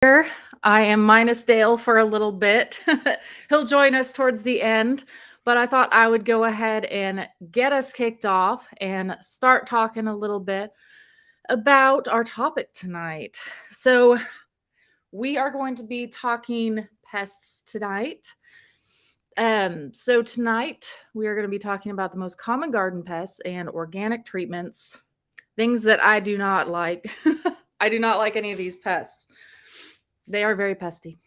here. I am minus Dale for a little bit. He'll join us towards the end, but I thought I would go ahead and get us kicked off and start talking a little bit about our topic tonight. So, we are going to be talking pests tonight. So tonight we are going to be talking about the most common garden pests and organic treatments, things that I do not like. I do not like any of these pests. They are very pesty.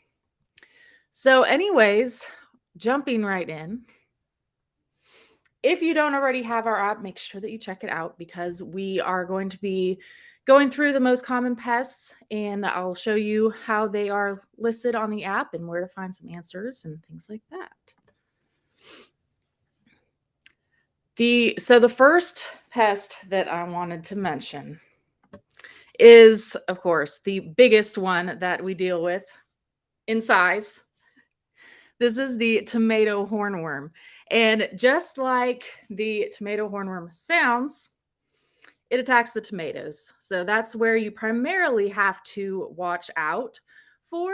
So, anyways, jumping right in. If you don't already have our app, make sure that you check it out because we are going to be going through the most common pests and I'll show you how they are listed on the app and where to find some answers and things like that. So the first pest that I wanted to mention is, of course, the biggest one that we deal with in size. This is the tomato hornworm. And just like the tomato hornworm sounds, it attacks the tomatoes. So that's where you primarily have to watch out for.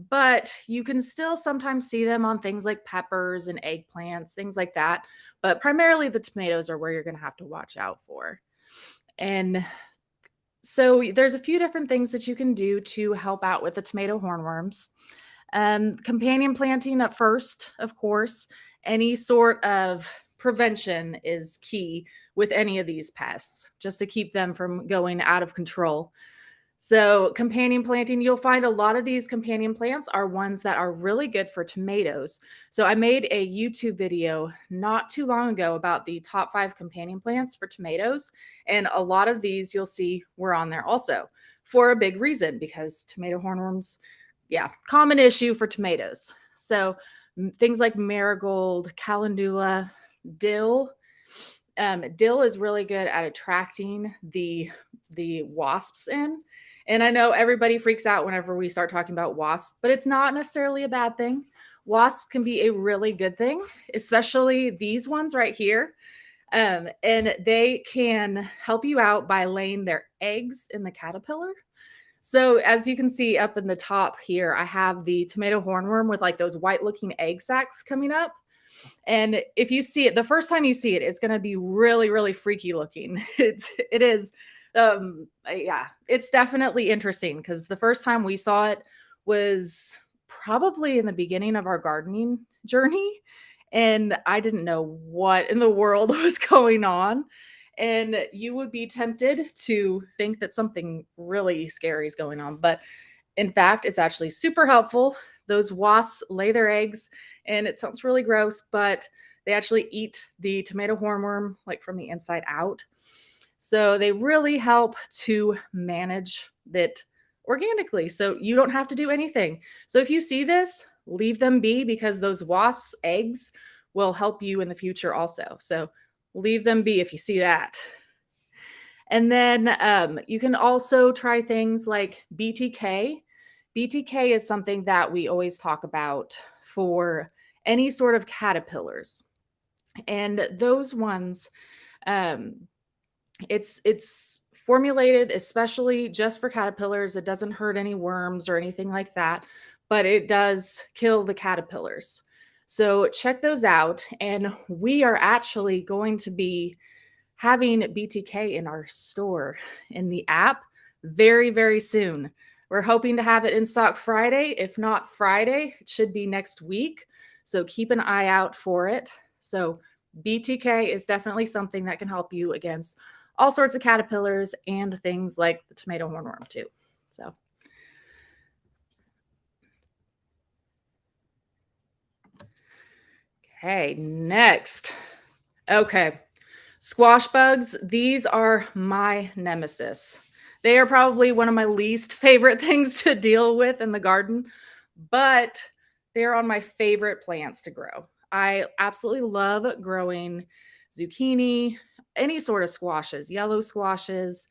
But you can still sometimes see them on things like peppers and eggplants, things like that. But primarily the tomatoes are where you're going to have to watch out for. And so there's a few different things that you can do to help out with the tomato hornworms. Companion planting at first, of course. Any sort of prevention is key with any of these pests, just to keep them from going out of control. So companion planting, you'll find a lot of these companion plants are ones that are really good for tomatoes. So I made a YouTube video not too long ago about the top 5 companion plants for tomatoes. And a lot of these you'll see were on there also for a big reason because tomato hornworms, common issue for tomatoes. So things like marigold, calendula, dill. Dill is really good at attracting the wasps in. And I know everybody freaks out whenever we start talking about wasps, but it's not necessarily a bad thing. Wasps can be a really good thing, especially these ones right here. And they can help you out by laying their eggs in the caterpillar. So as you can see up in the top here, I have the tomato hornworm with like those white looking egg sacs coming up. And if you see it, the first time you see it, it's going to be really, really freaky looking. It is. It's definitely interesting because the first time we saw it was probably in the beginning of our gardening journey. And I didn't know what in the world was going on. And you would be tempted to think that something really scary is going on. But in fact, it's actually super helpful. Those wasps lay their eggs, and it sounds really gross, but they actually eat the tomato hornworm like from the inside out. So they really help to manage it organically. So you don't have to do anything. So if you see this, leave them be because those wasps' eggs will help you in the future also. So leave them be if you see that. And then you can also try things like BTK. BTK is something that we always talk about for any sort of caterpillars. And those ones, it's formulated especially just for caterpillars. It doesn't hurt any worms or anything like that, but it does kill the caterpillars. So check those out. And we are actually going to be having BTK in our store in the app very, very soon. We're hoping to have it in stock Friday. If not Friday, it should be next week. So keep an eye out for it. So BTK is definitely something that can help you against all sorts of caterpillars and things like the tomato hornworm too. So okay, next. Okay. Squash bugs, these are my nemesis. They are probably one of my least favorite things to deal with in the garden, but they're on my favorite plants to grow. I absolutely love growing zucchini, any sort of squashes, yellow squashes,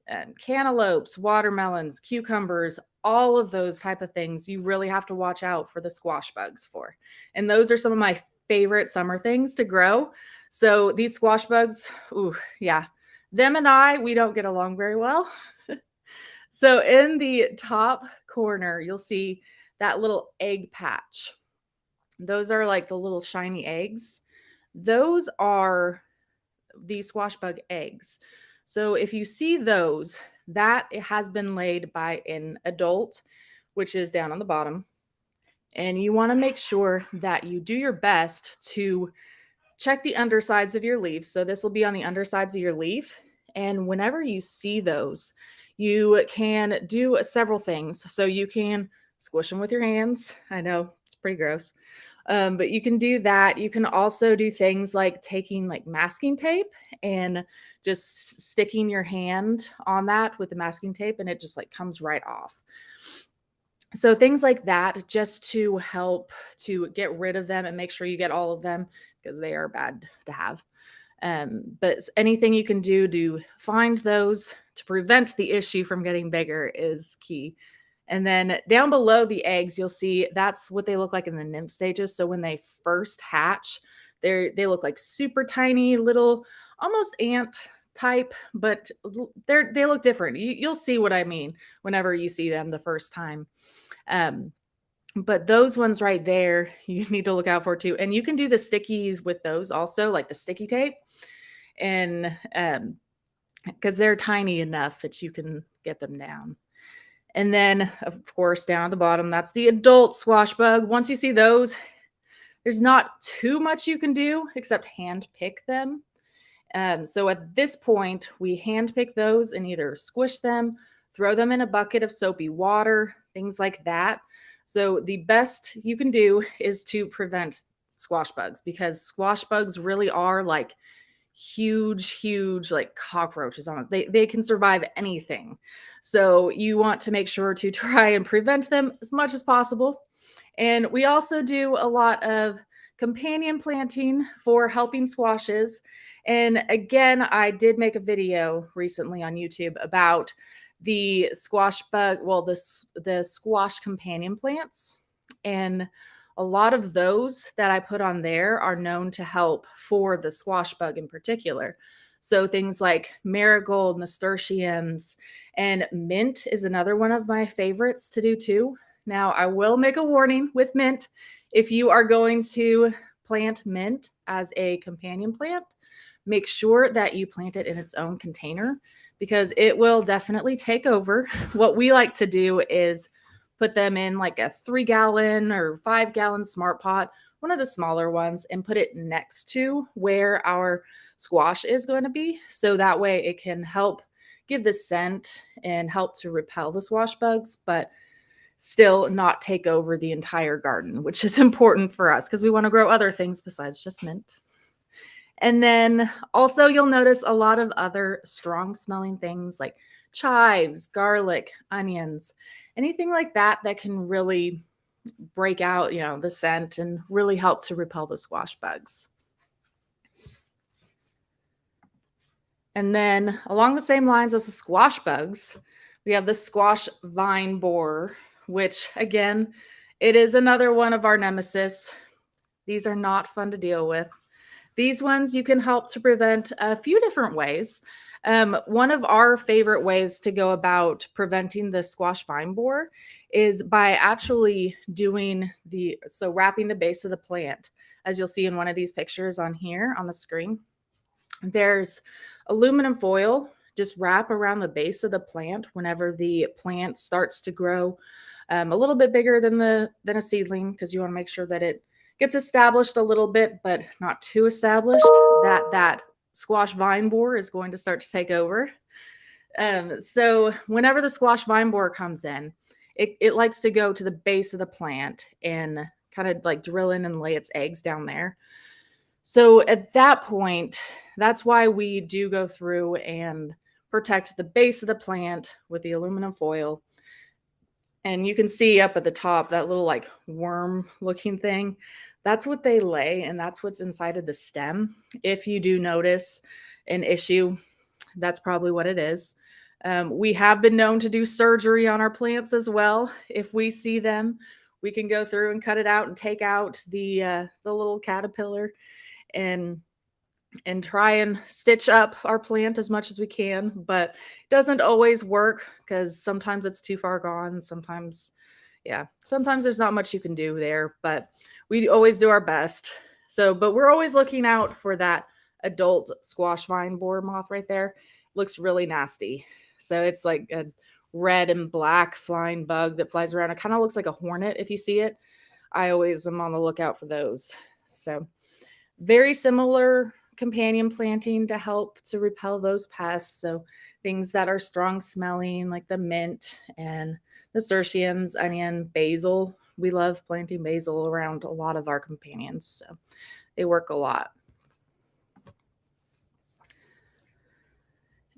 and cantaloupes, watermelons, cucumbers, all of those type of things you really have to watch out for the squash bugs for. And those are some of my favorite summer things to grow. So these squash bugs, them and we don't get along very well. So in the top corner, you'll see that little egg patch. Those are like the little shiny eggs. Those are the squash bug eggs. So if you see those, that it has been laid by an adult, which is down on the bottom. And you want to make sure that you do your best to check the undersides of your leaves. So this will be on the undersides of your leaf. And whenever you see those, you can do several things. So you can squish them with your hands. I know it's pretty gross. But you can do that. You can also do things like taking like masking tape and just sticking your hand on that with the masking tape, and it just like comes right off. So things like that, just to help to get rid of them and make sure you get all of them, because they are bad to have. But anything you can do to find those to prevent the issue from getting bigger is key. And then down below the eggs, you'll see that's what they look like in the nymph stages. So when they first hatch, they look like super tiny little, almost ant type, but they look different. You'll see what I mean whenever you see them the first time. But those ones right there, you need to look out for too. And you can do the stickies with those also, like the sticky tape, and because they're tiny enough that you can get them down. And then, of course, down at the bottom, that's the adult squash bug. Once you see those, there's not too much you can do except hand pick them. So at this point, we hand pick those and either squish them, throw them in a bucket of soapy water, things like that. So the best you can do is to prevent squash bugs, because squash bugs really are like huge like cockroaches on it. They can survive anything. So you want to make sure to try and prevent them as much as possible. And we also do a lot of companion planting for helping squashes. And again, I did make a video recently on YouTube about the squash bug, well, the squash companion plants. And a lot of those that I put on there are known to help for the squash bug in particular. So things like marigold, nasturtiums, and mint is another one of my favorites to do too. Now, I will make a warning with mint. If you are going to plant mint as a companion plant, make sure that you plant it in its own container, because it will definitely take over. What we like to do is put them in like a 3-gallon or 5-gallon smart pot, one of the smaller ones, and put it next to where our squash is going to be. So that way it can help give the scent and help to repel the squash bugs, but still not take over the entire garden, which is important for us because we want to grow other things besides just mint. And then also you'll notice a lot of other strong smelling things like chives, garlic, onions, anything like that that can really break out, the scent and really help to repel the squash bugs. And then along the same lines as the squash bugs, we have the squash vine borer, which again, it is another one of our nemesis. These are not fun to deal with. These ones you can help to prevent a few different ways. One of our favorite ways to go about preventing the squash vine borer is by actually wrapping the base of the plant. As you'll see in one of these pictures on here on the screen, there's aluminum foil. Just wrap around the base of the plant whenever the plant starts to grow a little bit bigger than a seedling, because you want to make sure that it gets established a little bit, but not too established, that squash vine borer is going to start to take over. So whenever the squash vine borer comes in, it likes to go to the base of the plant and kind of like drill in and lay its eggs down there. So at that point, that's why we do go through and protect the base of the plant with the aluminum foil. And you can see up at the top, that little like worm looking thing, that's what they lay, and that's what's inside of the stem. If you do notice an issue, that's probably what it is. We have been known to do surgery on our plants as well. If we see them, we can go through and cut it out and take out the little caterpillar. And and try and stitch up our plant as much as we can, but it doesn't always work because sometimes it's too far gone. Sometimes, yeah, sometimes there's not much you can do there, but we always do our best. So, but we're always looking out for that adult squash vine borer moth right there. Looks really nasty. So it's like a red and black flying bug that flies around. It kind of looks like a hornet if you see it. I always am on the lookout for those. So very similar companion planting to help to repel those pests. So things that are strong smelling like the mint and nasturtiums, onion, basil. We love planting basil around a lot of our companions. So they work a lot.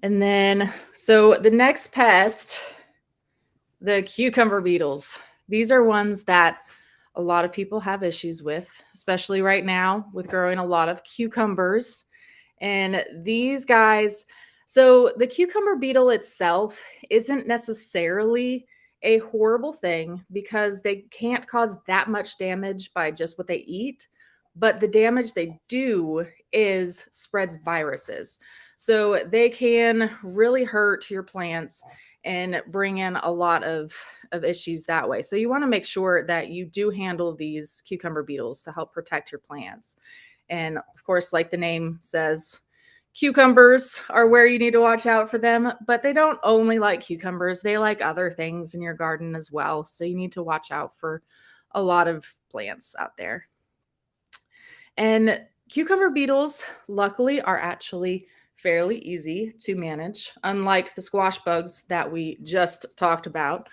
And then, so the next pest, the cucumber beetles. These are ones that a lot of people have issues with, especially right now with growing a lot of cucumbers. And these guys, so the cucumber beetle itself isn't necessarily a horrible thing because they can't cause that much damage by just what they eat. But the damage they do is spreads viruses. So they can really hurt your plants and bring in a lot of issues that way. So you want to make sure that you do handle these cucumber beetles to help protect your plants. And of course, like the name says, cucumbers are where you need to watch out for them, but they don't only like cucumbers, they like other things in your garden as well. So you need to watch out for a lot of plants out there. And cucumber beetles, luckily, are actually fairly easy to manage, unlike the squash bugs that we just talked about.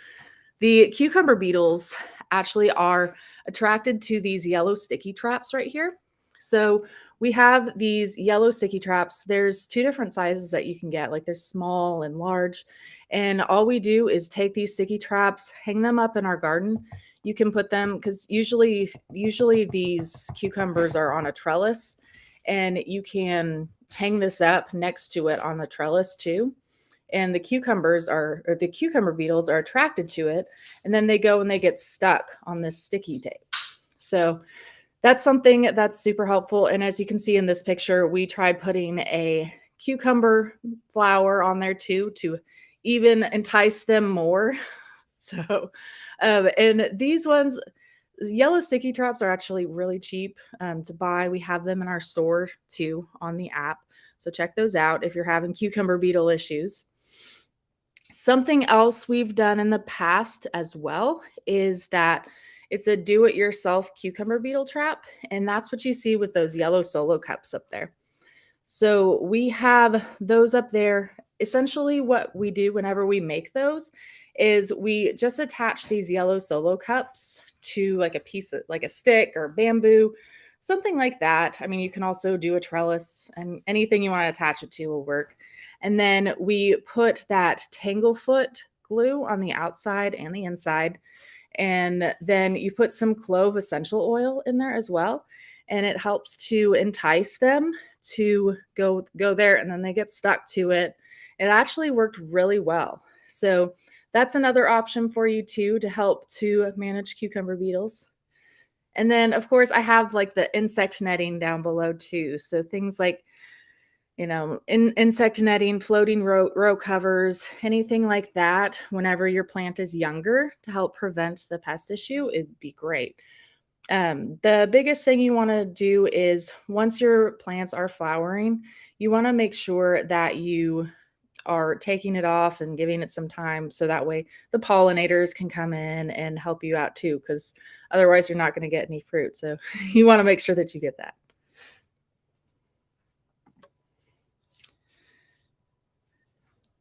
The cucumber beetles actually are attracted to these yellow sticky traps right here. So we have these yellow sticky traps. There's two different sizes that you can get, like there's small and large. And all we do is take these sticky traps, hang them up in our garden. You can put them, because usually these cucumbers are on a trellis, and you can hang this up next to it on the trellis too. And the cucumber beetles are attracted to it, and then they go and they get stuck on this sticky tape. So that's something that's super helpful. And as you can see in this picture, we tried putting a cucumber flower on there too to even entice them more. So, and these ones, yellow sticky traps are actually really cheap to buy. We have them in our store too on the app. So check those out if you're having cucumber beetle issues. Something else we've done in the past as well is that it's a do-it-yourself cucumber beetle trap, and that's what you see with those yellow solo cups up there. So we have those up there. Essentially what we do whenever we make those is we just attach these yellow solo cups to like a piece of like a stick or bamboo, something like that. I mean, you can also do a trellis, and anything you want to attach it to will work. And then we put that tanglefoot glue on the outside and the inside. And then you put some clove essential oil in there as well. And it helps to entice them to go there, and then they get stuck to it. It actually worked really well. So that's another option for you too to help to manage cucumber beetles. And then of course I have like the insect netting down below too. So things like, insect netting, floating row covers, anything like that whenever your plant is younger to help prevent the pest issue, it'd be great. The biggest thing you want to do is once your plants are flowering, you want to make sure that you are taking it off and giving it some time so that way the pollinators can come in and help you out too, because otherwise you're not going to get any fruit. So you want to make sure that you get that.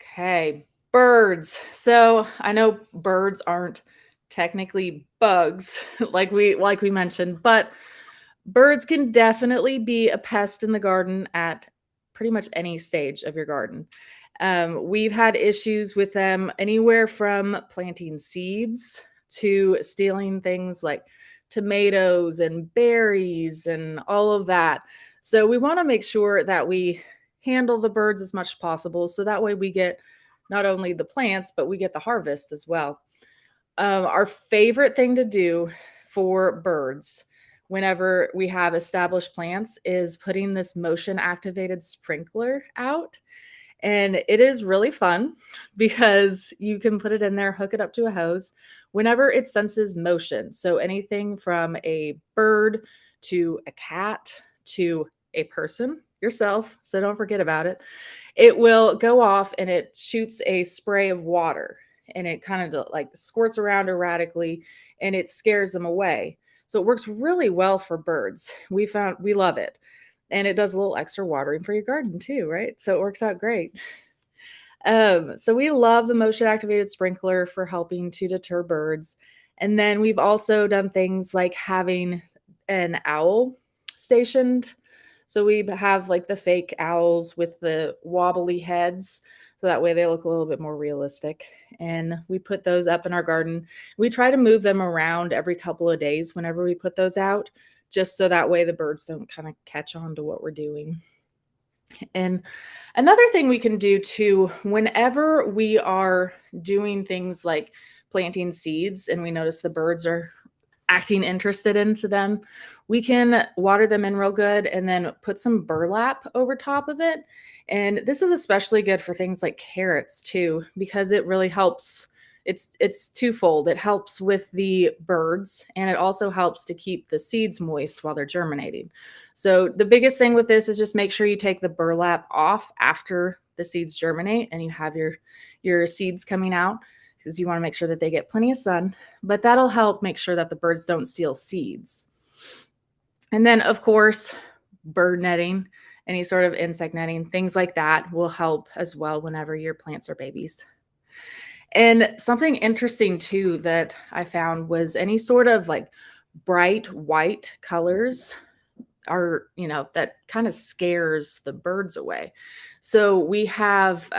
Okay, birds. So I know birds aren't technically bugs like we mentioned, but birds can definitely be a pest in the garden at pretty much any stage of your garden. We've had issues with them anywhere from planting seeds to stealing things like tomatoes and berries and all of that. So we want to make sure that we handle the birds as much as possible, so that way we get not only the plants, but we get the harvest as well. Our favorite thing to do for birds, whenever we have established plants is putting this motion activated sprinkler out. And it is really fun because you can put it in there, hook it up to a hose whenever it senses motion. So anything from a bird to a cat to a person, yourself, so don't forget about it. It will go off and it shoots a spray of water and it kind of like squirts around erratically and it scares them away. So it works really well for birds. We love it. And it does a little extra watering for your garden too, right? So it works out great. So we love the motion activated sprinkler for helping to deter birds. And then we've also done things like having an owl stationed. So we have like the fake owls with the wobbly heads. So that way they look a little bit more realistic. And we put those up in our garden. We try to move them around every couple of days whenever we put those out, just so that way the birds don't kind of catch on to what we're doing. And another thing we can do too, whenever we are doing things like planting seeds and we notice the birds are acting interested into them, we can water them in real good and then put some burlap over top of it. And this is especially good for things like carrots too, because it really helps. It's twofold. It helps with the birds and it also helps to keep the seeds moist while they're germinating. So the biggest thing with this is just make sure you take the burlap off after the seeds germinate and you have your seeds coming out, because you want to make sure that they get plenty of sun, but that'll help make sure that the birds don't steal seeds. And then of course, bird netting, any sort of insect netting, things like that will help as well whenever your plants are babies. And something interesting too that I found was any sort of like bright white colors are, that kind of scares the birds away. So we have,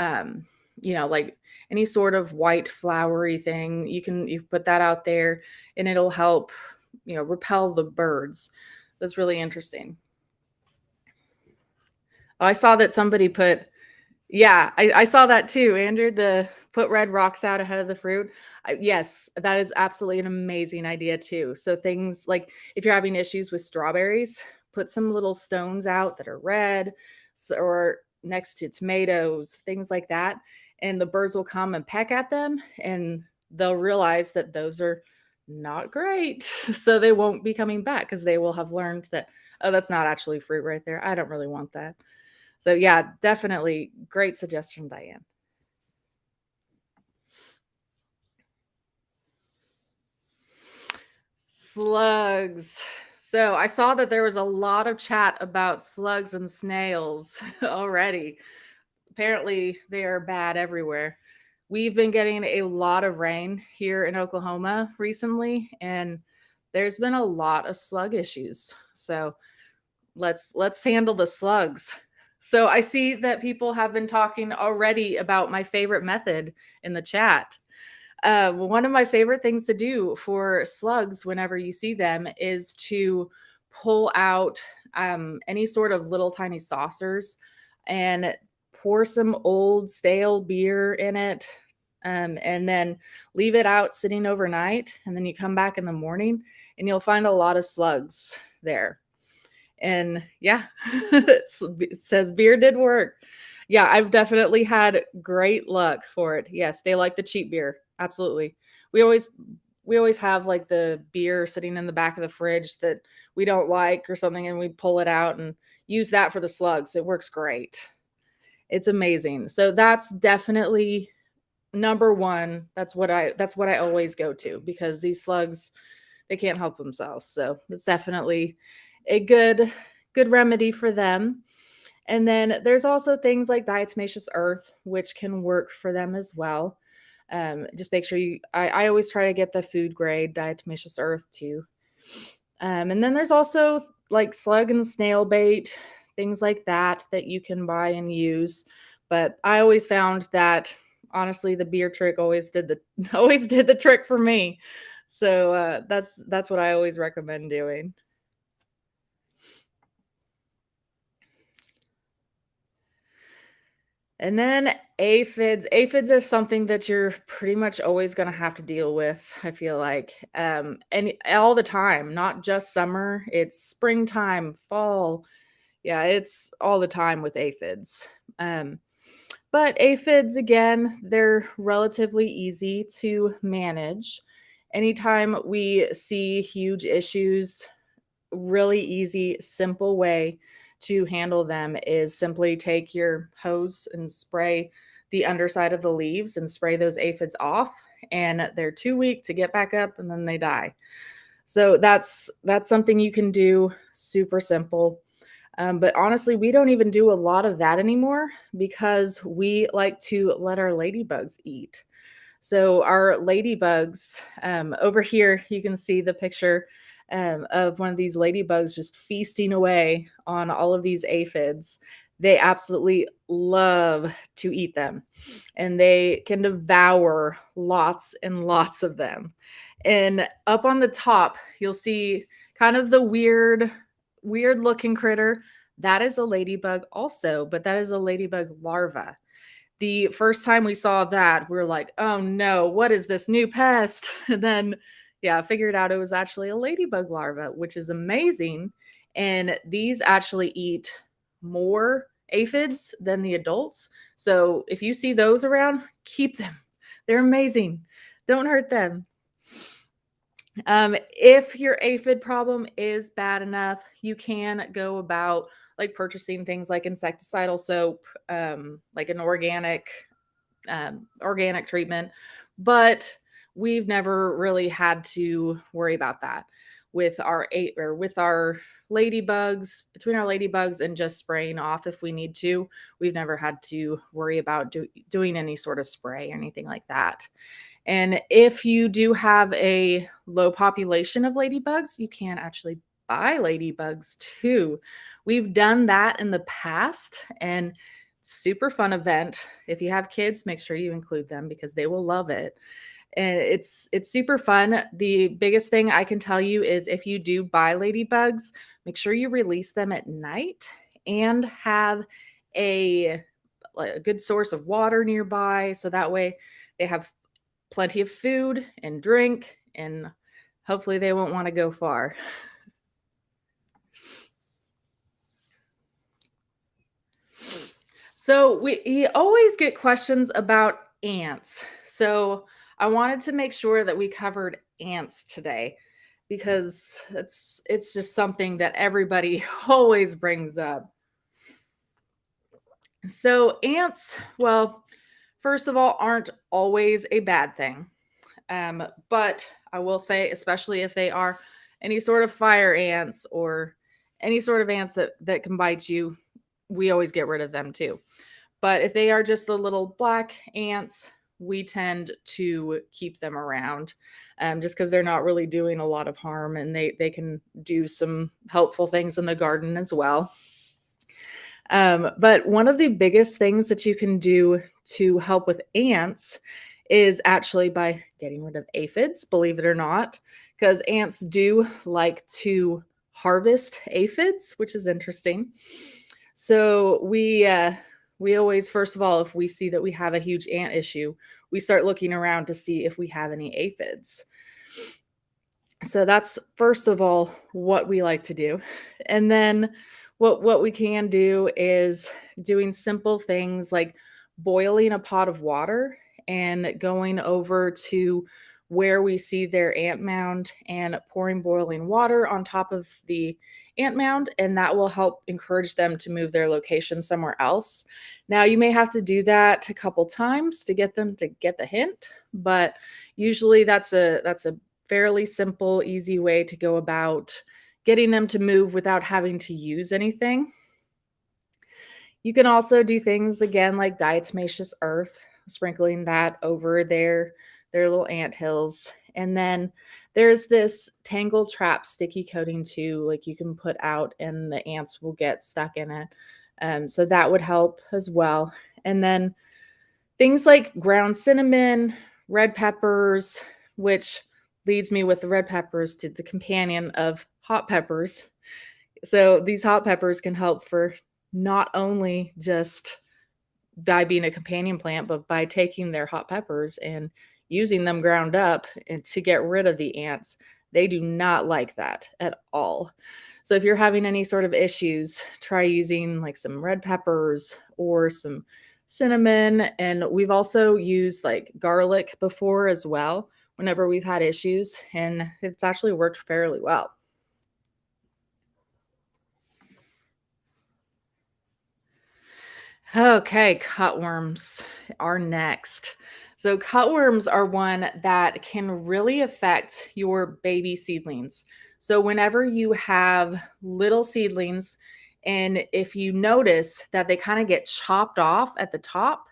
like any sort of white flowery thing, you put that out there and it'll help, repel the birds. That's really interesting. Oh, I saw that somebody put, yeah, I saw that too, Andrew, the put red rocks out ahead of the fruit. Yes, that is absolutely an amazing idea too. So things like if you're having issues with strawberries, put some little stones out that are red or next to tomatoes, things like that. And the birds will come and peck at them and they'll realize that those are not great. So they won't be coming back because they will have learned that, oh, that's not actually fruit right there. I don't really want that. So yeah, definitely great suggestion, Diane. Slugs. So I saw that there was a lot of chat about slugs and snails already. Apparently, they are bad everywhere. We've been getting a lot of rain here in Oklahoma recently, and there's been a lot of slug issues. So let's handle the slugs. So I see that people have been talking already about my favorite method in the chat. One of my favorite things to do for slugs whenever you see them is to pull out any sort of little tiny saucers and pour some old stale beer in it, and then leave it out sitting overnight. And then you come back in the morning and you'll find a lot of slugs there. And yeah, it says beer did work. Yeah, I've definitely had great luck for it. Yes, they like the cheap beer. Absolutely. We always have like the beer sitting in the back of the fridge that we don't like or something, and we pull it out and use that for the slugs. It works great. It's amazing. So that's definitely number one. That's what I always go to, because these slugs, they can't help themselves. So that's definitely a good remedy for them. And then there's also things like diatomaceous earth, which can work for them as well. Just make sure I always try to get the food grade diatomaceous earth too. And then there's also like slug and snail bait, things like that you can buy and use. But I always found that honestly, the beer trick always did the trick for me. So that's what I always recommend doing. And then aphids. Aphids are something that you're pretty much always going to have to deal with, I feel like. And all the time, not just summer, it's springtime, fall. Yeah, it's all the time with aphids. Um, but aphids, again, they're relatively easy to manage. Anytime we see huge issues, really easy, simple way to handle them is simply take your hose and spray the underside of the leaves and spray those aphids off. And they're too weak to get back up and then they die. So that's something you can do, super simple. But honestly, we don't even do a lot of that anymore because we like to let our ladybugs eat. So our ladybugs, over here, you can see the picture of one of these ladybugs just feasting away on all of these aphids. They absolutely love to eat them, and they can devour lots and lots of them. And up on the top, you'll see kind of the weird looking critter. That is a ladybug also, but that is a ladybug larva. The first time we saw that, we were like, "Oh no, what is this new pest?" And then, yeah, figured out it was actually a ladybug larva, which is amazing. And these actually eat more aphids than the adults. So if you see those around, keep them. They're amazing. Don't hurt them. If your aphid problem is bad enough, you can go about like purchasing things like insecticidal soap, like an organic treatment, but we've never really had to worry about that with our ladybugs. Between our ladybugs and just spraying off if we need to, we've never had to worry about doing any sort of spray or anything like that. And if you do have a low population of ladybugs, you can actually buy ladybugs too. We've done that in the past, and super fun event. If you have kids, make sure you include them because they will love it. And it's super fun. The biggest thing I can tell you is if you do buy ladybugs, make sure you release them at night and have a like a good source of water nearby so that way they have plenty of food and drink, and hopefully they won't want to go far. So we always get questions about ants. So I wanted to make sure that we covered ants today because it's just something that everybody always brings up. So ants, well, first of all, aren't always a bad thing. But I will say, especially if they are any sort of fire ants or any sort of ants that can bite you, we always get rid of them too. But if they are just the little black ants, we tend to keep them around just because they're not really doing a lot of harm and they can do some helpful things in the garden as well. But one of the biggest things that you can do to help with ants is actually by getting rid of aphids, believe it or not, because ants do like to harvest aphids, which is interesting. So we always, first of all, if we see that we have a huge ant issue, we start looking around to see if we have any aphids. So that's first of all what we like to do. And then what we can do is doing simple things like boiling a pot of water and going over to where we see their ant mound and pouring boiling water on top of the ant mound, and that will help encourage them to move their location somewhere else. Now you may have to do that a couple times to get them to get the hint, but usually that's a fairly simple, easy way to go about getting them to move without having to use anything. You can also do things again like diatomaceous earth, sprinkling that over their little ant hills. And then there's this tangle trap sticky coating too, like you can put out and the ants will get stuck in it. So that would help as well. And then things like ground cinnamon, red peppers, which leads me with the red peppers to the companion of hot peppers. So these hot peppers can help for not only just by being a companion plant, but by taking their hot peppers and using them ground up and to get rid of the ants. They do not like that at all. So if you're having any sort of issues, try using like some red peppers or some cinnamon. And we've also used like garlic before as well whenever we've had issues, and it's actually worked fairly well. Okay, cutworms are next. So, cutworms are one that can really affect your baby seedlings. So, whenever you have little seedlings, and if you notice that they kind of get chopped off at the top,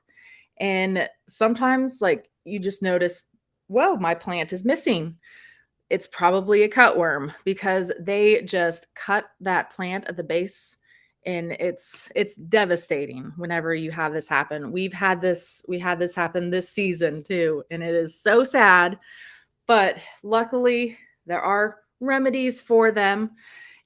and sometimes, like, you just notice, whoa, my plant is missing. It's probably a cutworm because they just cut that plant at the base, and it's devastating whenever you have this happen. We had this happen this season too, and it is so sad, but luckily there are remedies for them.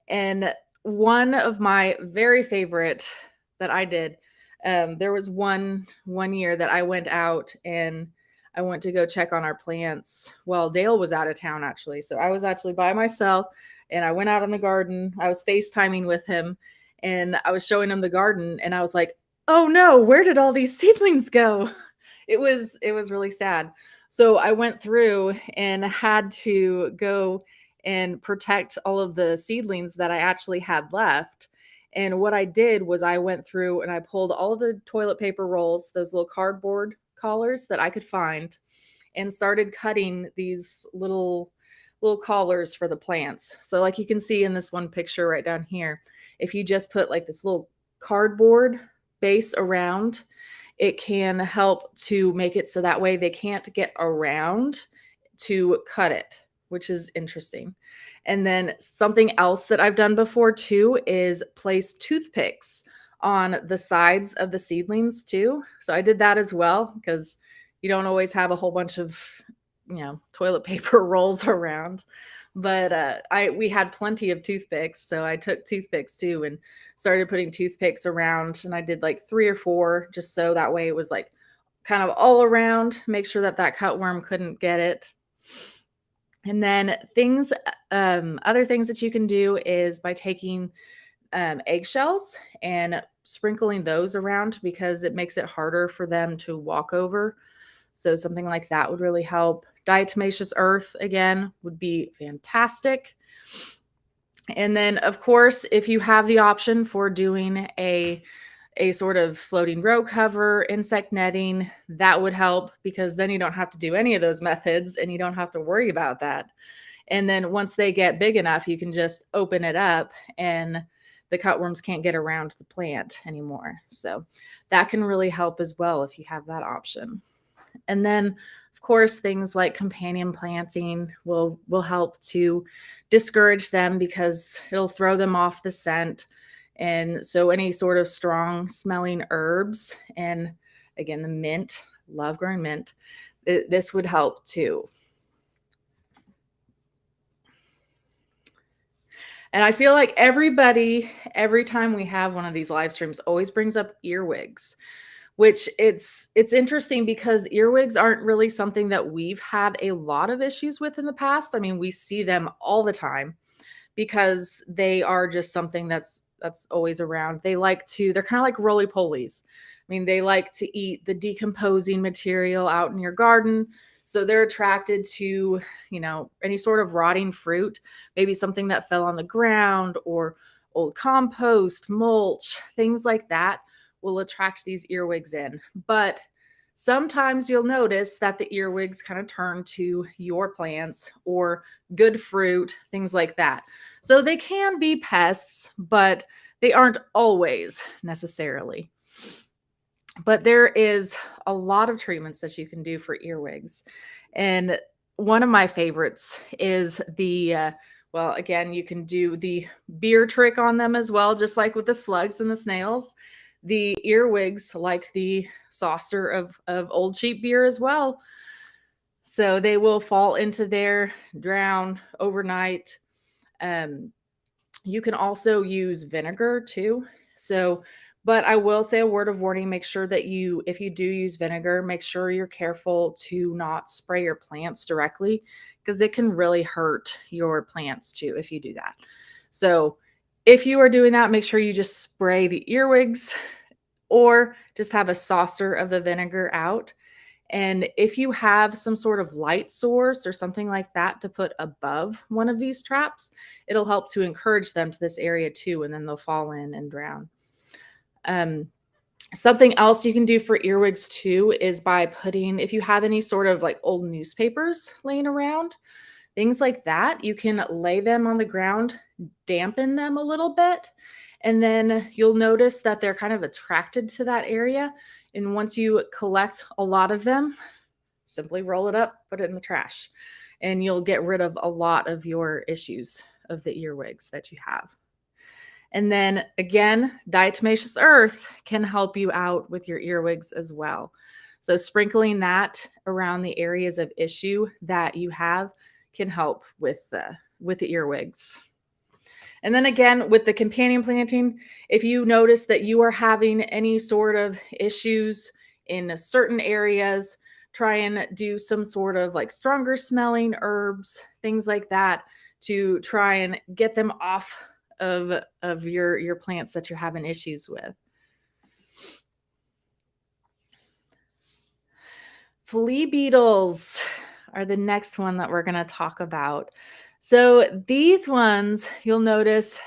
And one of my very favorite that I did, there was one year that I went out and I went to go check on our plants. Well, Dale was out of town actually, so I was actually by myself, and I went out in the garden. I was FaceTiming with him, and I was showing him the garden, and I was like, "Oh no, where did all these seedlings go?" It was really sad. So I went through and had to go and protect all of the seedlings that I actually had left. And what I did was I went through and I pulled all of the toilet paper rolls, those little cardboard collars that I could find, and started cutting these little collars for the plants. So like you can see in this one picture right down here, if you just put like this little cardboard base around, it can help to make it so that way they can't get around to cut it, which is interesting. And then something else that I've done before too is place toothpicks on the sides of the seedlings too. So I did that as well because you don't always have a whole bunch of, toilet paper rolls around. But I we had plenty of toothpicks, so I took toothpicks too and started putting toothpicks around, and I did like 3 or 4 just so that way it was like kind of all around, make sure that that cutworm couldn't get it. And then other things that you can do is by taking eggshells and sprinkling those around because it makes it harder for them to walk over. So something like that would really help. Diatomaceous earth again would be fantastic. And then of course, if you have the option for doing a sort of floating row cover, insect netting, that would help because then you don't have to do any of those methods and you don't have to worry about that. And then once they get big enough, you can just open it up and the cutworms can't get around the plant anymore. So that can really help as well if you have that option. And then of course things like companion planting will help to discourage them because it'll throw them off the scent. And so any sort of strong smelling herbs, and again the mint, love growing mint, this would help too. And I feel like everybody, every time we have one of these live streams, always brings up earwigs, which it's interesting because earwigs aren't really something that we've had a lot of issues with in the past. I mean, we see them all the time because they are just something that's always around. They're kind of like roly polies. I mean, they like to eat the decomposing material out in your garden. So they're attracted to, any sort of rotting fruit, maybe something that fell on the ground or old compost, mulch, things like that will attract these earwigs in. But sometimes you'll notice that the earwigs kind of turn to your plants or good fruit, things like that. So they can be pests, but they aren't always necessarily. But there is a lot of treatments that you can do for earwigs. And one of my favorites is well, again, you can do the beer trick on them as well, just like with the slugs and the snails. The earwigs like the saucer of old cheap beer as well. So they will fall into there, drown overnight. You can also use vinegar too. So But I will say a word of warning, make sure that if you do use vinegar, make sure you're careful to not spray your plants directly because it can really hurt your plants too if you do that. So if you are doing that, make sure you just spray the earwigs or just have a saucer of the vinegar out. And if you have some sort of light source or something like that to put above one of these traps, it'll help to encourage them to this area too, and then they'll fall in and drown. Um, Something else you can do for earwigs too is by putting, if you have any sort of like old newspapers laying around, things like that, you can lay them on the ground, dampen them a little bit, and then you'll notice that they're kind of attracted to that area. And once you collect a lot of them, simply roll it up, put it in the trash, and you'll get rid of a lot of your issues of the earwigs that you have. And then again, diatomaceous earth can help you out with your earwigs as well. So sprinkling that around the areas of issue that you have can help with the earwigs. And then again, with the companion planting, if you notice that you are having any sort of issues in certain areas, try and do some sort of like stronger smelling herbs, things like that, to try and get them off of your plants that you're having issues with. Flea beetles are the next one that we're going to talk about. So these ones you'll notice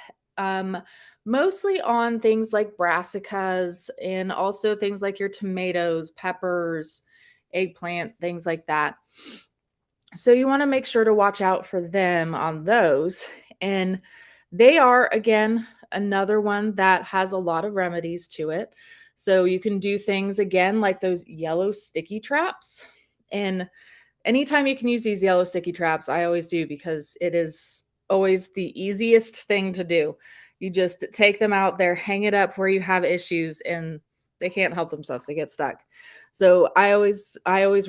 mostly on things like brassicas and also things like your tomatoes, peppers, eggplant, things like that. So you want to make sure to watch out for them on those. And they are, again, another one that has a lot of remedies to it. So you can do things again like those yellow sticky traps. And anytime you can use these yellow sticky traps, I always do because it is always the easiest thing to do. You just take them out there, hang it up where you have issues, and they can't help themselves. They get stuck. So I always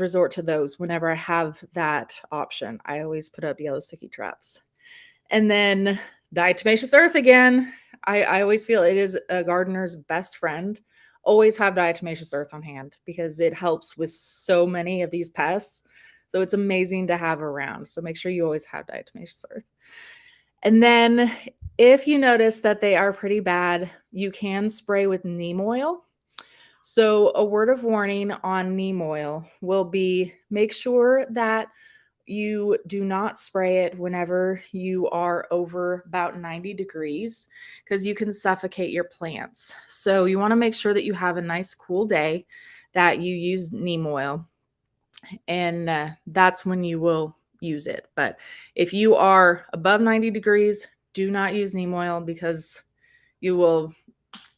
resort to those whenever I have that option. I always put up yellow sticky traps. And then diatomaceous earth again. I always feel it is a gardener's best friend. Always have diatomaceous earth on hand because it helps with so many of these pests. So it's amazing to have around. So make sure you always have diatomaceous earth. And then if you notice that they are pretty bad, you can spray with neem oil. So a word of warning on neem oil will be make sure that you do not spray it whenever you are over about 90 degrees because you can suffocate your plants. So you want to make sure that you have a nice cool day that you use neem oil, and that's when you will use it. But if you are above 90 degrees, do not use neem oil because you will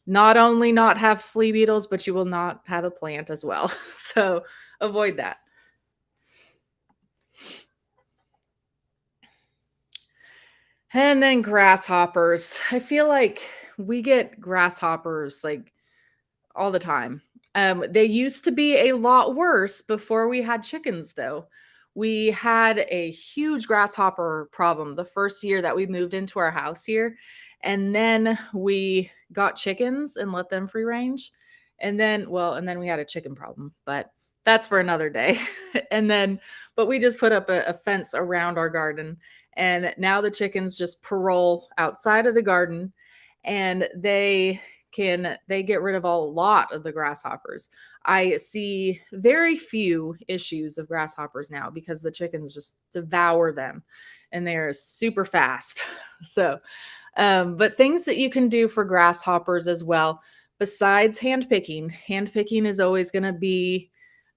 not only not have flea beetles, but you will not have a plant as well. So avoid that. And then grasshoppers. I feel like we get grasshoppers like all the time. They used to be a lot worse before we had chickens, though. We had a huge grasshopper problem the first year that we moved into our house here. And then we got chickens and let them free range. And then we had a chicken problem, but that's for another day. But we just put up a fence around our garden. And now the chickens just parole outside of the garden and they get rid of a lot of the grasshoppers. I see very few issues of grasshoppers now because the chickens just devour them and they're super fast. So, but things that you can do for grasshoppers as well, besides hand picking is always going to be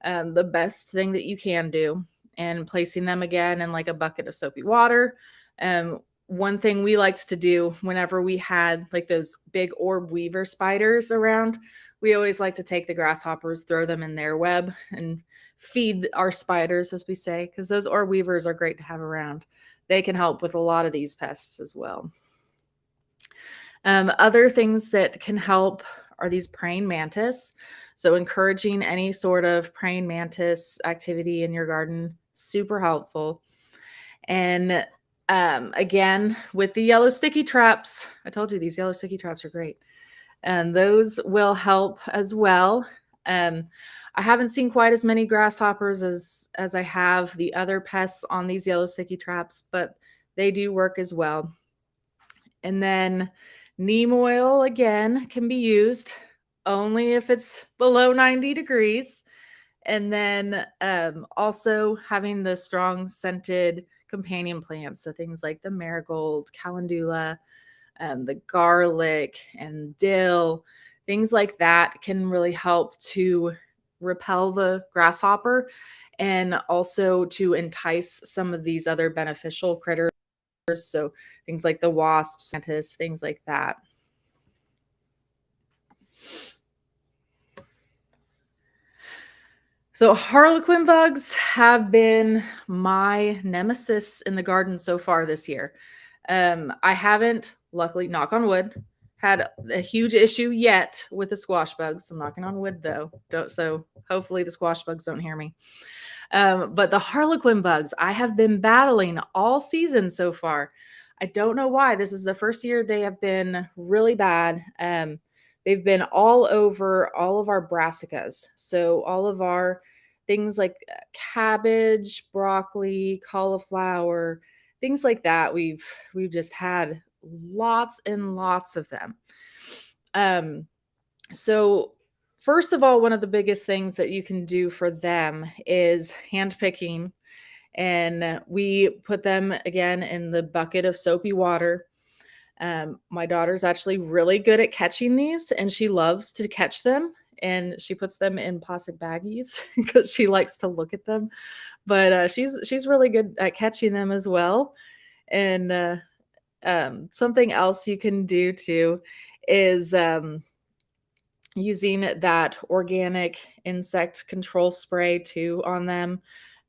the best thing that you can do, and placing them again in like a bucket of soapy water. One thing we liked to do whenever we had like those big orb weaver spiders around, we always like to take the grasshoppers, throw them in their web, and feed our spiders, as we say, because those orb weavers are great to have around. They can help with a lot of these pests as well. Other things that can help are these praying mantis. So encouraging any sort of praying mantis activity in your garden, super helpful. And again, with the yellow sticky traps, I told you these yellow sticky traps are great. and those will help as well. Um, I haven't seen quite as many grasshoppers as I have the other pests on these yellow sticky traps, but they do work as well. And then neem oil again can be used only if it's below 90 degrees. And then also having the strong scented companion plants. So things like the marigold, calendula, the garlic and dill, things like that can really help to repel the grasshopper and also to entice some of these other beneficial critters. So things like the wasps, mantis, things like that. So Harlequin bugs have been my nemesis in the garden so far this year. I haven't, luckily, knock on wood, had a huge issue yet with the squash bugs. I'm knocking on wood though, so hopefully the squash bugs don't hear me. But the Harlequin bugs, I have been battling all season so far. I don't know why. This is the first year they have been really bad. They've been all over all of our brassicas. So all of our things like cabbage, broccoli, cauliflower, things like that. We've just had lots and lots of them. So first of all, one of the biggest things that you can do for them is hand picking. And we put them again in the bucket of soapy water. My daughter's actually really good at catching these, and she loves to catch them. And she puts them in plastic baggies because she likes to look at them. But she's really good at catching them as well. And something else you can do too is using that organic insect control spray too on them.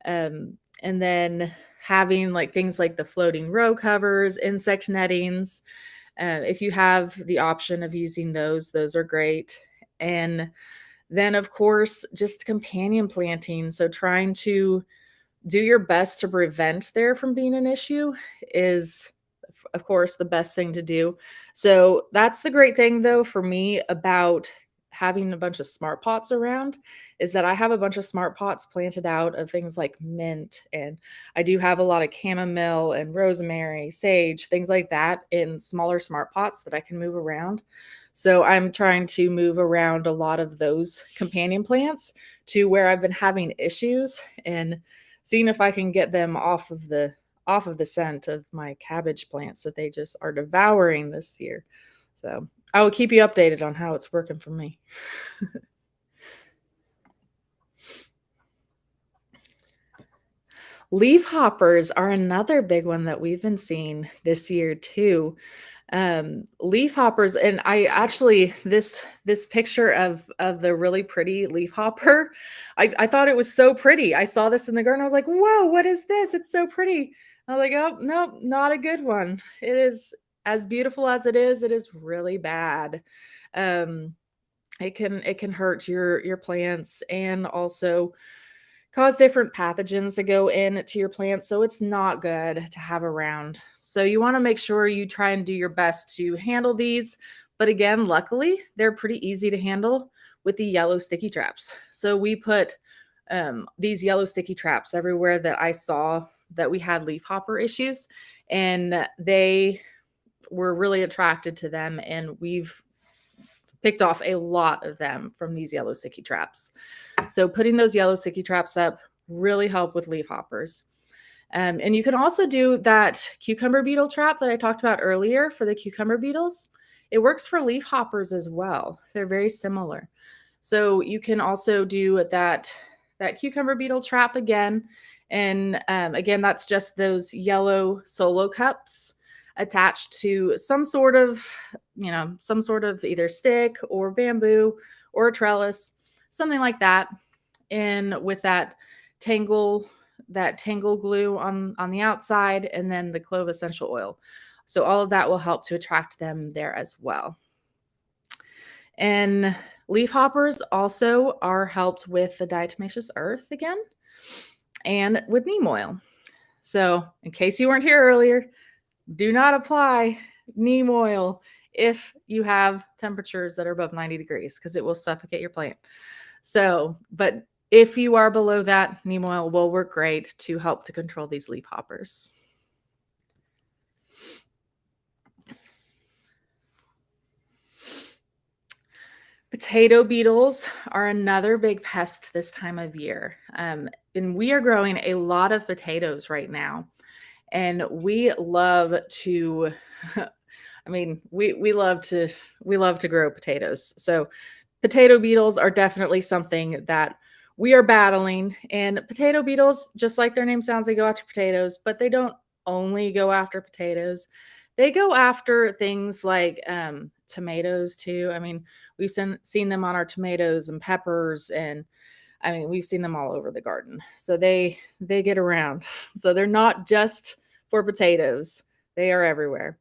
And then having like things like the floating row covers, insect nettings. If you have the option of using those are great. And then, of course, just companion planting. So trying to do your best to prevent there from being an issue is, of course, the best thing to do. So that's the great thing, though, for me about having a bunch of smart pots around is that I have a bunch of smart pots planted out of things like mint, and I do have a lot of chamomile and rosemary, sage, things like that in smaller smart pots that I can move around. So I'm trying to move around a lot of those companion plants to where I've been having issues and seeing if I can get them off of the scent of my cabbage plants that they just are devouring this year. So I will keep you updated on how it's working for me. Leaf hoppers are another big one that we've been seeing this year too. Leaf hoppers, and I actually this picture of the really pretty leaf hopper, I thought it was so pretty. I saw this in the garden. I was like, whoa, what is this? It's so pretty. I was like, oh no, not a good one. It is as beautiful as it is really bad. Um, it can hurt your plants and also cause different pathogens to go into your plants. So it's not good to have around. So you want to make sure you try and do your best to handle these. But again, luckily, they're pretty easy to handle with the yellow sticky traps. So we put these yellow sticky traps everywhere that I saw that we had leaf hopper issues, and they were really attracted to them. And we've picked off a lot of them from these yellow sticky traps. So putting those yellow sticky traps up really help with leaf hoppers. And you can also do that cucumber beetle trap that I talked about earlier for the cucumber beetles. It works for leaf hoppers as well. They're very similar. So you can also do that cucumber beetle trap again. And again, that's just those yellow solo cups attached to some sort of either stick or bamboo or a trellis, something like that. And with that tangle glue on the outside, and then the clove essential oil. So all of that will help to attract them there as well. And leaf hoppers also are helped with the diatomaceous earth again and with neem oil. So in case you weren't here earlier, do not apply neem oil if you have temperatures that are above 90 degrees, because it will suffocate your plant. So, but if you are below that, neem oil will work great to help to control these leaf hoppers. Potato beetles are another big pest this time of year. And we are growing a lot of potatoes right now. And we love to, I mean, we love to grow potatoes. So potato beetles are definitely something that we are battling. And potato beetles, just like their name sounds, they go after potatoes, but they don't only go after potatoes. They go after things like tomatoes too. I mean, we've seen them on our tomatoes and peppers, and I mean, we've seen them all over the garden. So they get around. So they're not just for potatoes. They are everywhere.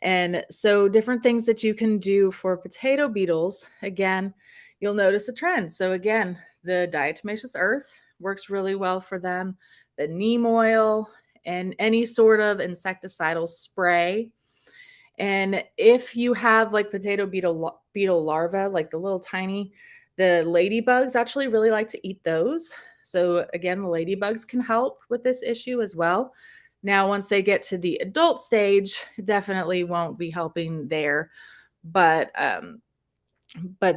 And so different things that you can do for potato beetles, again, you'll notice a trend. So again, the diatomaceous earth works really well for them. The neem oil and any sort of insecticidal spray. And if you have like potato beetle larvae, like the little tiny, the ladybugs actually really like to eat those. So again, the ladybugs can help with this issue as well. Now, once they get to the adult stage, definitely won't be helping there, but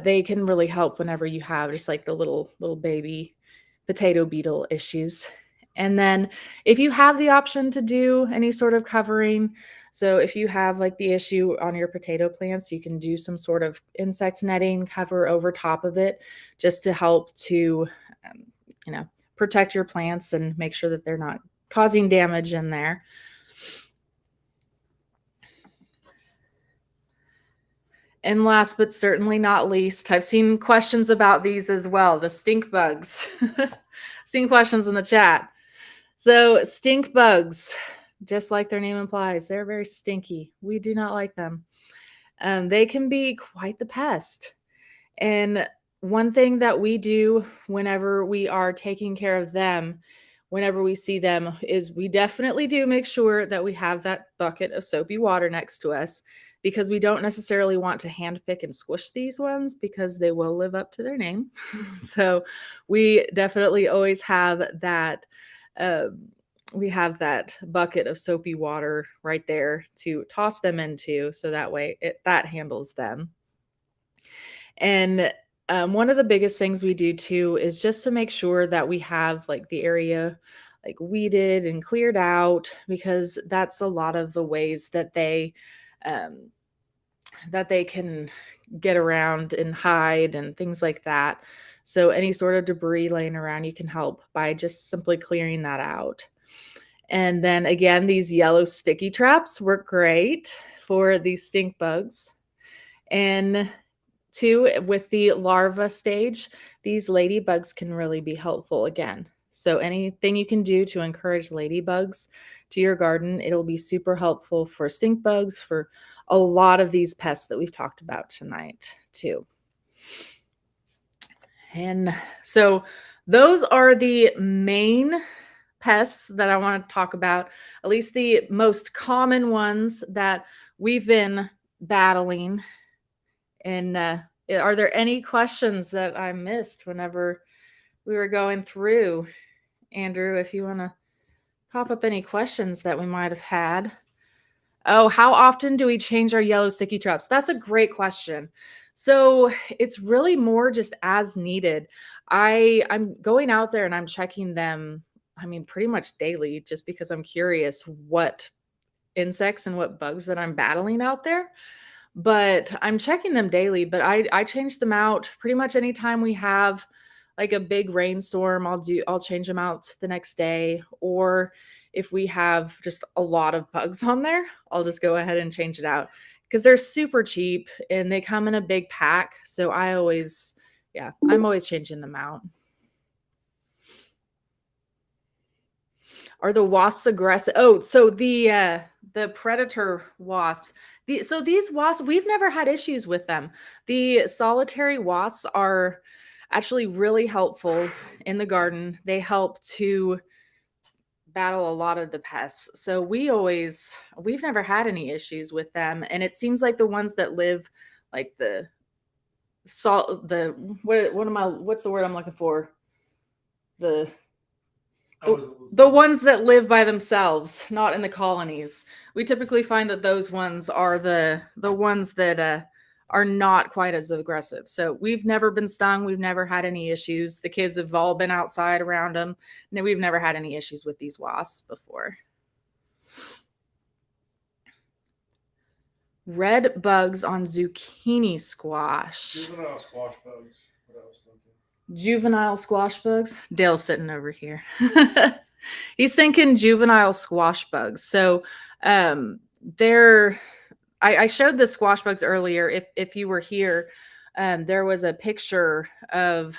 they can really help whenever you have just like the little baby potato beetle issues. And then if you have the option to do any sort of covering, so if you have like the issue on your potato plants, you can do some sort of insect netting cover over top of it just to help to, protect your plants and make sure that they're not causing damage in there. And last but certainly not least, I've seen questions about these as well, the stink bugs. Seen questions in the chat. So stink bugs, just like their name implies, they're very stinky. We do not like them. They can be quite the pest. And one thing that we do whenever we are taking care of them, whenever we see them, is we definitely do make sure that we have that bucket of soapy water next to us, because we don't necessarily want to hand pick and squish these ones because they will live up to their name. So we definitely always have that. We have that bucket of soapy water right there to toss them into, so that way that handles them. And one of the biggest things we do too is just to make sure that we have like the area like weeded and cleared out, because that's a lot of the ways that they can get around and hide and things like that. So any sort of debris laying around, you can help by just simply clearing that out. And then again, these yellow sticky traps work great for these stink bugs. And two, with the larva stage, these ladybugs can really be helpful again. So anything you can do to encourage ladybugs to your garden, it'll be super helpful for stink bugs, for a lot of these pests that we've talked about tonight too. And so those are the main pests that I want to talk about, at least the most common ones that we've been battling. And are there any questions that I missed whenever we were going through? Andrew, if you want to pop up any questions that we might have had. Oh, how often do we change our yellow sticky traps? That's a great question. So it's really more just as needed. I'm going out there and I'm checking them, I mean, pretty much daily, just because I'm curious what insects and what bugs that I'm battling out there. But I'm checking them daily, but I change them out pretty much anytime we have like a big rainstorm. I'll change them out the next day. Or if we have just a lot of bugs on there, I'll just go ahead and change it out, because they're super cheap and they come in a big pack. So I'm always changing them out. Are the wasps aggressive? Oh, so the predator wasps. These wasps, we've never had issues with them. The solitary wasps are actually really helpful in the garden. They help to battle a lot of the pests. So we've never had any issues with them. And it seems like the ones that live like the salt, the, what am I, what's the word I'm looking for? The, the ones that live by themselves, not in the colonies. We typically find that those ones are the ones that are not quite as aggressive. So we've never been stung. We've never had any issues. The kids have all been outside around them. And we've never had any issues with these wasps before. Red bugs on zucchini squash. Juvenile squash bugs. What I was thinking. Juvenile squash bugs. Dale's sitting over here. He's thinking juvenile squash bugs. So they're, I showed the squash bugs earlier. If you were here, there was a picture of,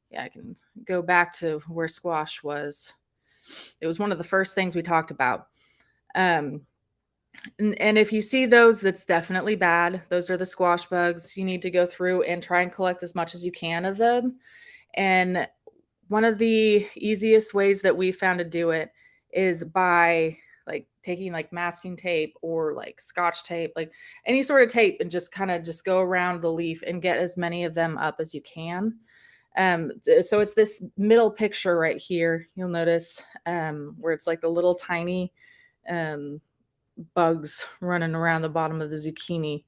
yeah, I can go back to where squash was. It was one of the first things we talked about. And if you see those, that's definitely bad. Those are the squash bugs. You need to go through and try and collect as much as you can of them. And one of the easiest ways that we found to do it is by like taking like masking tape or like scotch tape, like any sort of tape, and just kind of just go around the leaf and get as many of them up as you can. So it's this middle picture right here. You'll notice where it's like the little tiny bugs running around the bottom of the zucchini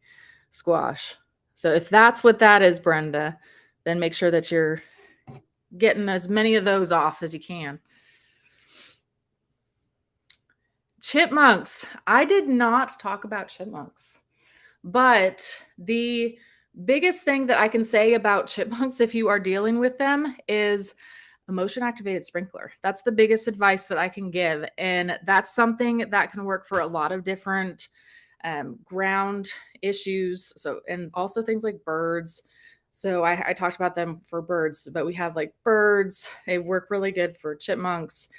squash. So if that's what that is, Brenda, then make sure that you're getting as many of those off as you can. Chipmunks. I did not talk about chipmunks, but the biggest thing that I can say about chipmunks, if you are dealing with them, is a motion activated sprinkler. That's the biggest advice that I can give. And that's something that can work for a lot of different ground issues. So, and also things like birds. So I talked about them for birds, but we have like birds. They work really good for chipmunks,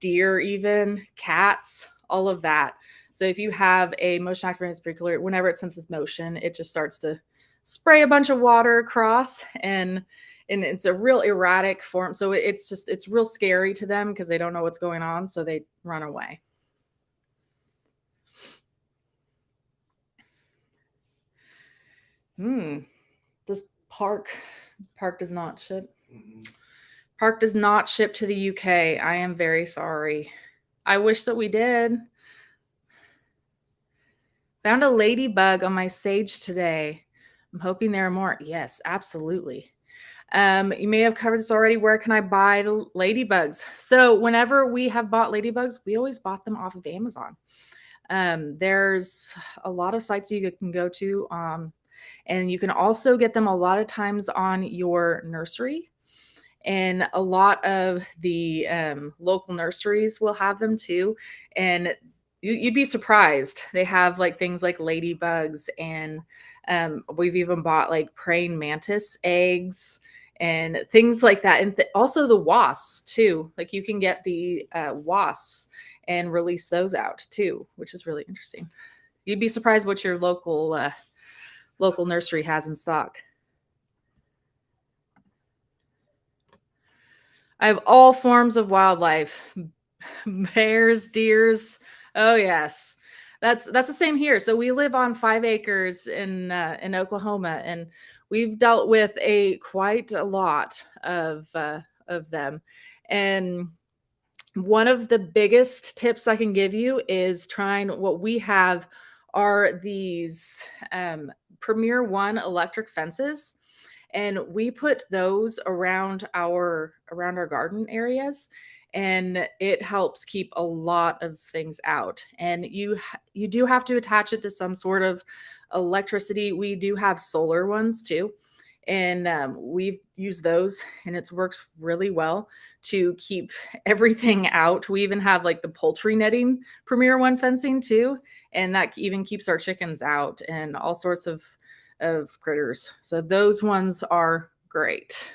deer, even cats, all of that. So if you have a motion activated sprinkler, whenever it senses motion, it just starts to spray a bunch of water across, and it's a real erratic form. So it's real scary to them because they don't know what's going on. So they run away. Does Park does not ship? Mm-hmm. Park does not ship to the UK. I am very sorry. I wish that we did. Found a ladybug on my sage today. I'm hoping there are more. Yes, absolutely. You may have covered this already. Where can I buy the ladybugs? So whenever we have bought ladybugs, we always bought them off of Amazon. There's a lot of sites you can go to. And you can also get them a lot of times on your nursery. And a lot of the local nurseries will have them too. And you'd be surprised. They have like things like ladybugs, and we've even bought like praying mantis eggs and things like that. And also the wasps too. Like you can get the wasps and release those out too, which is really interesting. You'd be surprised what your local nursery has in stock. I have all forms of wildlife. Bears, deers. Oh yes. That's the same here. So we live on 5 acres in Oklahoma, and we've dealt with quite a lot of them. And one of the biggest tips I can give you is trying what we have are these Premier One electric fences. And we put those around our garden areas, and it helps keep a lot of things out. And you do have to attach it to some sort of electricity. We do have solar ones too, and we've used those, and it's worked really well to keep everything out. We even have like the poultry netting Premier One fencing too, and that even keeps our chickens out and all sorts of critters. So those ones are great.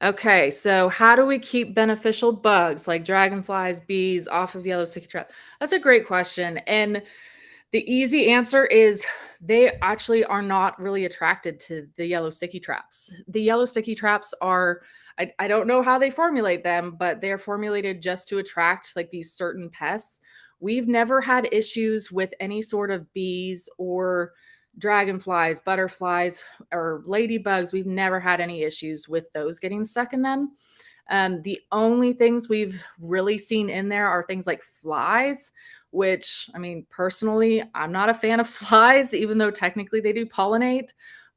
Okay, so how do we keep beneficial bugs like dragonflies, bees off of yellow sticky trap? That's a great question. And The easy answer is they actually are not really attracted to the yellow sticky traps. The yellow sticky traps are, I don't know how they formulate them, but they're formulated just to attract like these certain pests. We've never had issues with any sort of bees or dragonflies, butterflies, or ladybugs. We've never had any issues with those getting stuck in them. The only things we've really seen in there are things like flies, which, I mean, personally, I'm not a fan of flies, even though technically they do pollinate.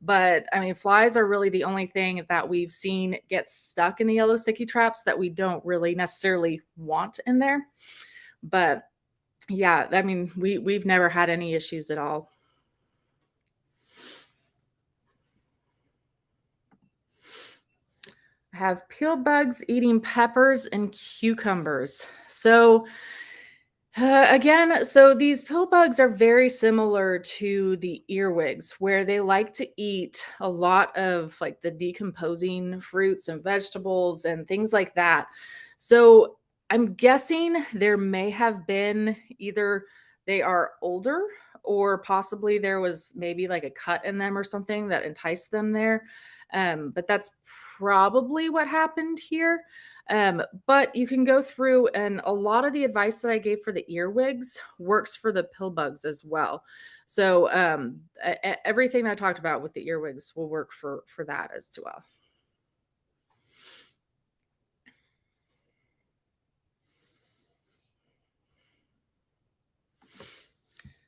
But I mean, flies are really the only thing that we've seen get stuck in the yellow sticky traps that we don't really necessarily want in there. But yeah, I mean, we've never had any issues at all. I have peel bugs eating peppers and cucumbers. So again, so these pill bugs are very similar to the earwigs, where they like to eat a lot of like the decomposing fruits and vegetables and things like that. So I'm guessing there may have been either they are older or possibly there was maybe like a cut in them or something that enticed them there. But that's probably what happened here. But you can go through, and a lot of the advice that I gave for the earwigs works for the pill bugs as well. So everything I talked about with the earwigs will work for that as well.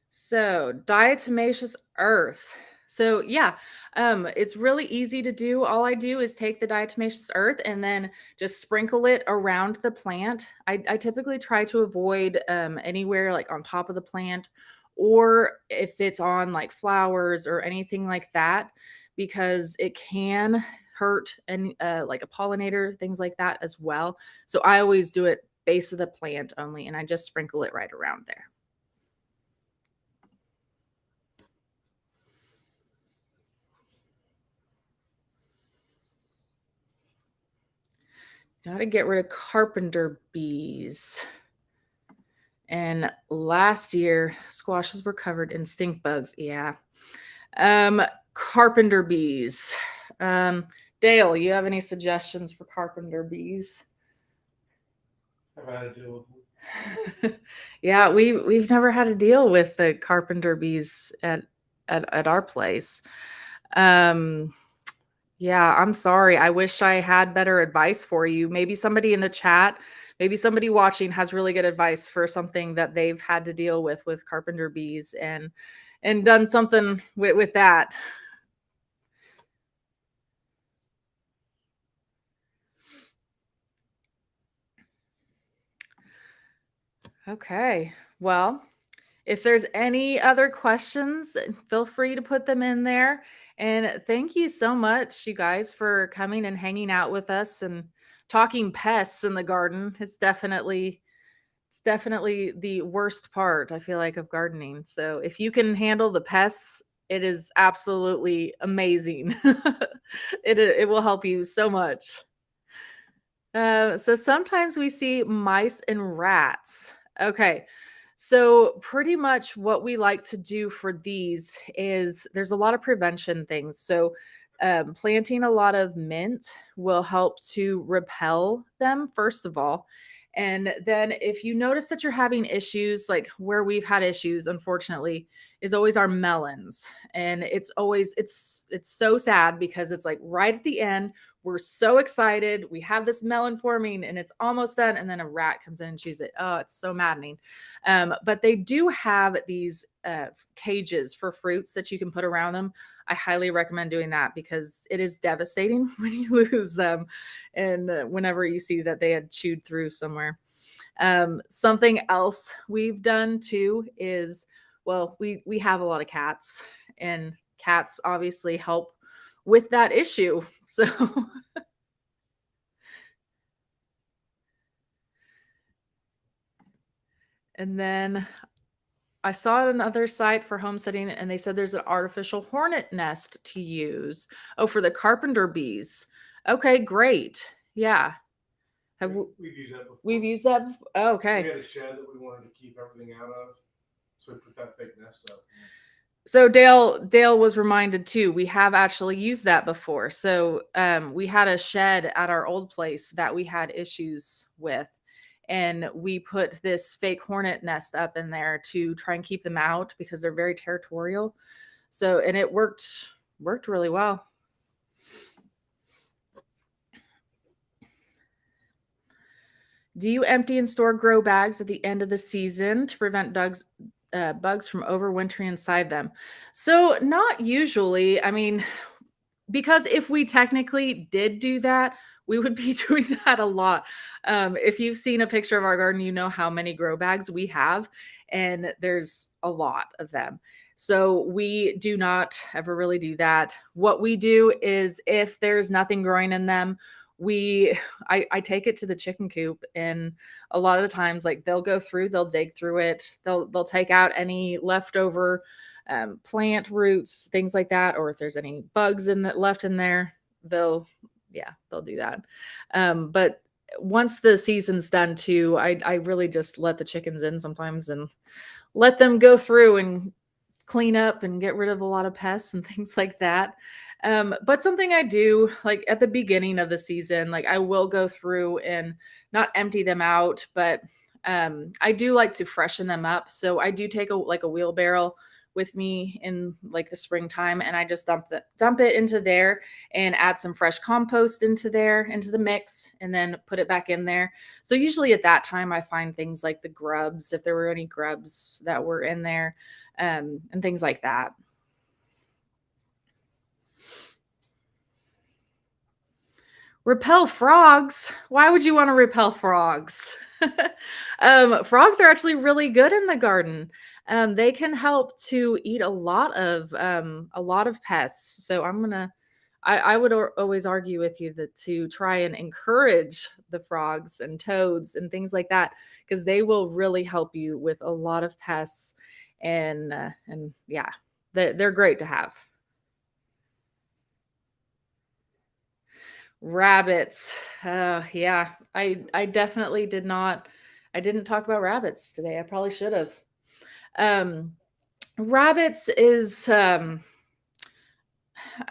So diatomaceous earth. So yeah, it's really easy to do. All I do is take the diatomaceous earth and then just sprinkle it around the plant. I typically try to avoid anywhere like on top of the plant, or if it's on like flowers or anything like that, because it can hurt and like a pollinator, things like that as well. So I always do it base of the plant only, and I just sprinkle it right around there. Got to get rid of carpenter bees. And last year, squashes were covered in stink bugs. Yeah. Carpenter bees. Dale, you have any suggestions for carpenter bees? I've had to deal with them. Yeah, we've never had to deal with the carpenter bees at our place. Um, Yeah, I'm sorry. I wish I had better advice for you. Maybe somebody in the chat, maybe somebody watching has really good advice for something that they've had to deal with carpenter bees and done something with that. Okay. Well, if there's any other questions, feel free to put them in there. And thank you so much, you guys, for coming and hanging out with us and talking pests in the garden. It's definitely the worst part, I feel like, of gardening. So if you can handle the pests, it is absolutely amazing. It will help you so much. So sometimes we see mice and rats. Okay. So pretty much what we like to do for these is there's a lot of prevention things. So planting a lot of mint will help to repel them, first of all. And then if you notice that you're having issues, like where we've had issues, unfortunately, is always our melons. And it's so sad because it's like right at the end, we're so excited. We have this melon forming and it's almost done. And then a rat comes in and chews it. Oh, it's so maddening. But they do have these cages for fruits that you can put around them. I highly recommend doing that because it is devastating when you lose them and whenever you see that they had chewed through somewhere. Something else we've done too is, well, we have a lot of cats, and cats obviously help with that issue. So and then I saw another site for homesteading and they said there's an artificial hornet nest to use. Oh, for the carpenter bees. Okay, great. Yeah. Have We've used that before. we've used that? Oh, We okay. had a shed that we wanted to keep everything out of, So we put that fake nest up. So Dale was reminded too. We have actually used that before. So we had a shed at our old place that we had issues with, and we put this fake hornet nest up in there to try and keep them out because they're very territorial. So and it worked really well. Do you empty and store grow bags at the end of the season to prevent bugs from overwintering inside them? So not usually. I mean, because if we technically did do that, we would be doing that a lot. If you've seen a picture of our garden, you know how many grow bags we have, and there's a lot of them. So we do not ever really do that. What we do is if there's nothing growing in them, I take it to the chicken coop, and a lot of the times like they'll go through, they'll dig through it, they'll take out any leftover plant roots, things like that, or if there's any bugs left in there, they'll do that. But once the season's done too, I really just let the chickens in sometimes and let them go through and clean up and get rid of a lot of pests and things like that. But something I do like at the beginning of the season, like I will go through and not empty them out, but I do like to freshen them up. So I do take a wheelbarrow with me in like the springtime, and I just dump it into there and add some fresh compost into the mix, and then put it back in there. So usually at that time I find things like the grubs, if there were any grubs that were in there, and things like that. Repel frogs? Why would you want to repel frogs? Frogs are actually really good in the garden. They can help to eat a lot of pests. So I would always argue with you that to try and encourage the frogs and toads and things like that, because they will really help you with a lot of pests, and yeah, they're great to have. Rabbits. Yeah, I definitely did not. I didn't talk about rabbits today. I probably should have. Um, Rabbits is. I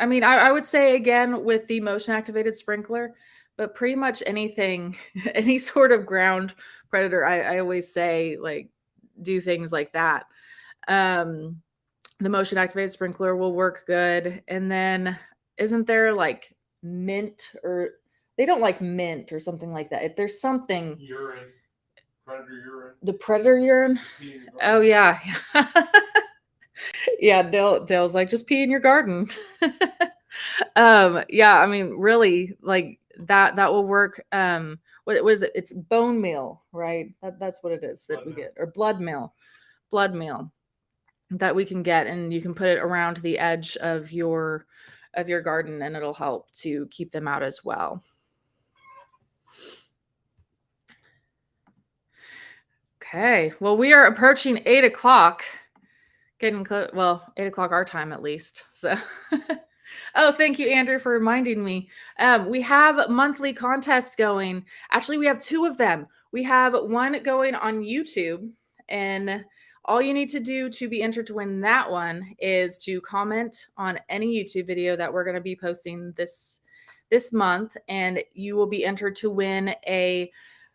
mean, I would say again with the motion activated sprinkler, but pretty much anything, any sort of ground predator. I always say like do things like that. Um, the motion activated sprinkler will work good, and then isn't there like mint, or they don't like mint or something like that. If there's something Urine. Predator urine. the predator urine. Oh yeah. Yeah, Dale's like just pee in your garden. Yeah, I mean really like that will work. What is it? It's bone meal, right? That's what it is that we get, or blood meal that we can get, and you can put it around the edge of your garden, and it'll help to keep them out as well. Okay, well, we are approaching 8 o'clock, getting close. Well, 8 o'clock our time at least. So, oh, thank you, Andrew, for reminding me. We have monthly contests going. Actually, we have 2 of them. We have one going on YouTube, and all you need to do to be entered to win that one is to comment on any YouTube video that we're going to be posting this month, and you will be entered to win a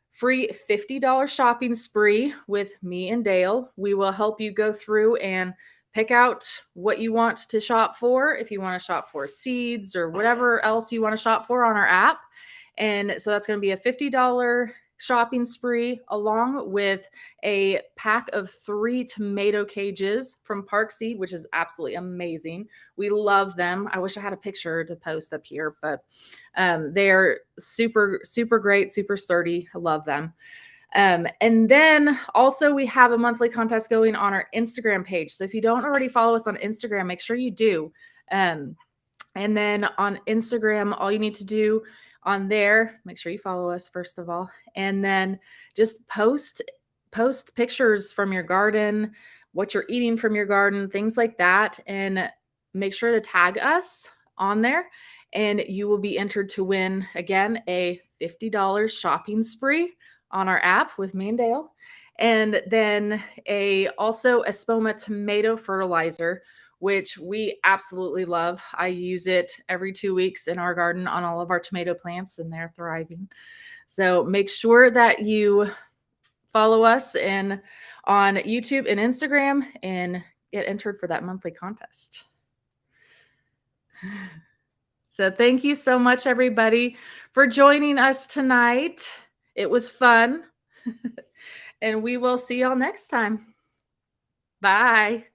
free $50 shopping spree with me and Dale. We will help you go through and pick out what you want to shop for. If you want to shop for seeds or whatever else you want to shop for on our app. And so that's going to be a $50 shopping spree, along with a pack of 3 tomato cages from Park Seed, which is absolutely amazing. We love them. I wish I had a picture to post up here, but they're super, super great, super sturdy. I love them. And then also we have a monthly contest going on our Instagram page. So if you don't already follow us on Instagram, make sure you do. And then on Instagram, all you need to do on there, make sure you follow us first of all, and then just post pictures from your garden, what you're eating from your garden, things like that, and make sure to tag us on there, and you will be entered to win again a $50 shopping spree on our app with me and Dale. And then also a Spoma tomato fertilizer, which we absolutely love. I use it every 2 weeks in our garden on all of our tomato plants, and they're thriving. So make sure that you follow us on YouTube and Instagram and get entered for that monthly contest. So thank you so much, everybody, for joining us tonight. It was fun. And we will see y'all next time. Bye.